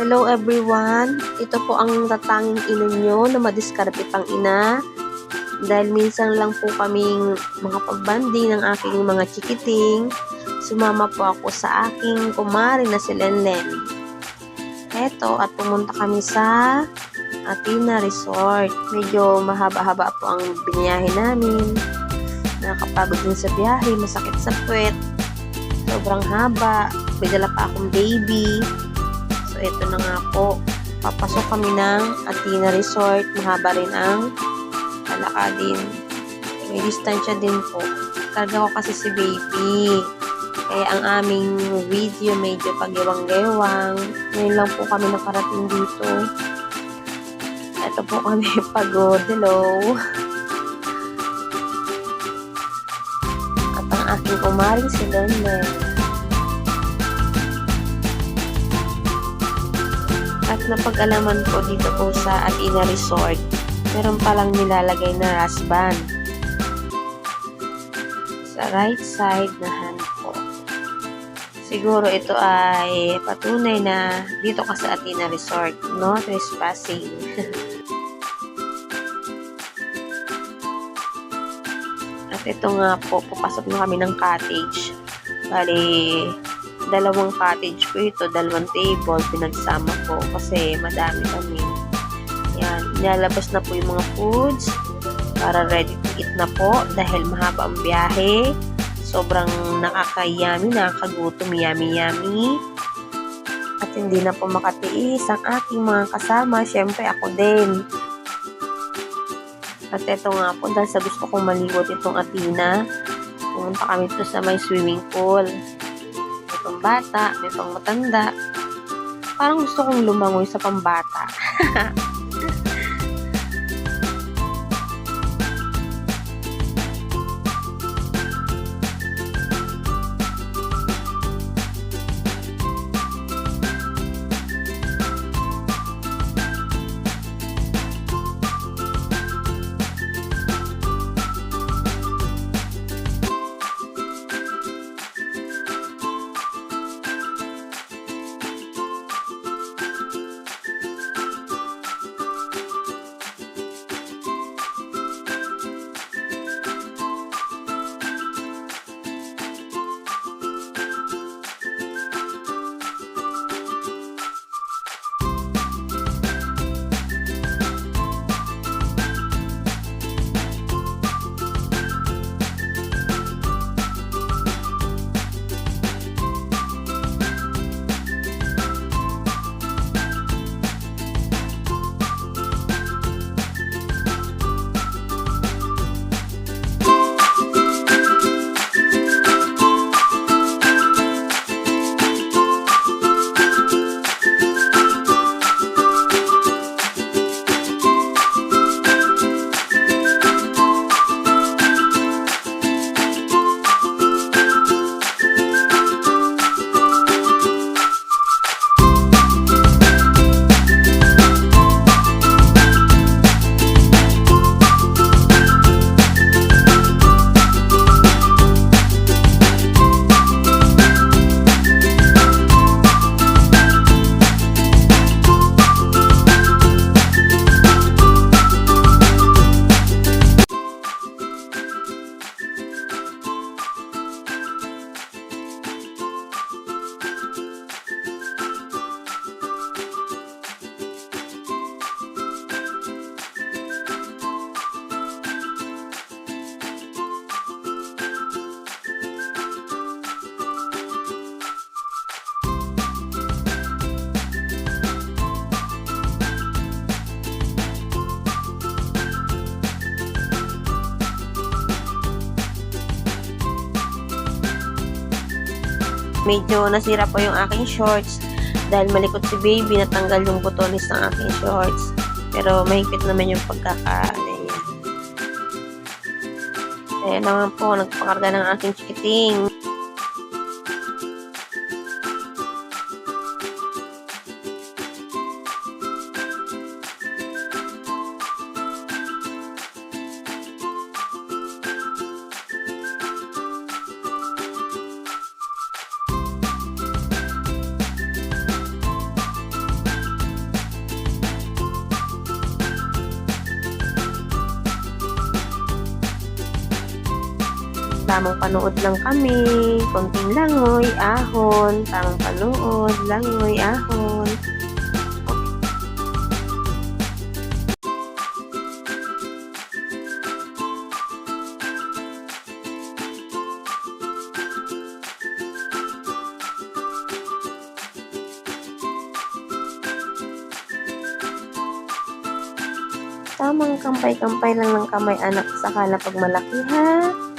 Hello everyone! Ito po ang tatanging ina nyo na madiskarte pang ina. Dahil minsan lang po kaming makapag-banding ng aking mga chikiting, sumama po ako sa aking kumari na si Lenlen. Eto, at pumunta kami sa Athena Resort. Medyo mahaba-haba po ang biniyahe namin. Nakakapagod din sa biyahe, masakit sa puwet. Sobrang haba. May dala pa akong baby. So, ito na nga po. Papasok kami ng Athena Resort. Mahaba rin ang lalakadin. May distansya din po. Karga ko kasi si baby. Kaya ang aming video medyo pagiwang-gewang. Ngayon lang po kami nakarating dito. Ito po kami pagod. Hello. At ang aking kumaring si Lenlen. At napag-alaman ko dito po sa Athena Resort, meron palang nilalagay na wristband sa right side na hand po. Siguro ito ay patunay na dito ka sa Athena Resort, no trespassing. At ito nga po, papasok na kami ng cottage. Bali, dalawang cottage po ito, dalawang table, pinagsama po kasi madami kami. Yan, nilalabas na po yung mga foods para ready to eat na po dahil mahaba ang biyahe. Sobrang nakaka-yummy, nakakagutom, yummy. At hindi na po makatiis ang aking mga kasama, syempre ako din. At ito nga po, dahil sa gusto kong maliwat itong Athena, pumunta kami ito sa may swimming pool. May pambata, may pang matanda. Parang gusto kong lumangoy sa pambata. Medyo nasira po yung aking shorts dahil malikot si baby, natanggal yung butones ng aking shorts. Pero mahigpit naman yung pagkakaano niya. Ayan naman po, nagpakarga ng aking chikiting. tamang panood lang kami. Konting langoy, ahon. Tamang panood, langoy, ahon. Tamang kampay-kampay lang ng kamay anak, saka na pag malaki ha.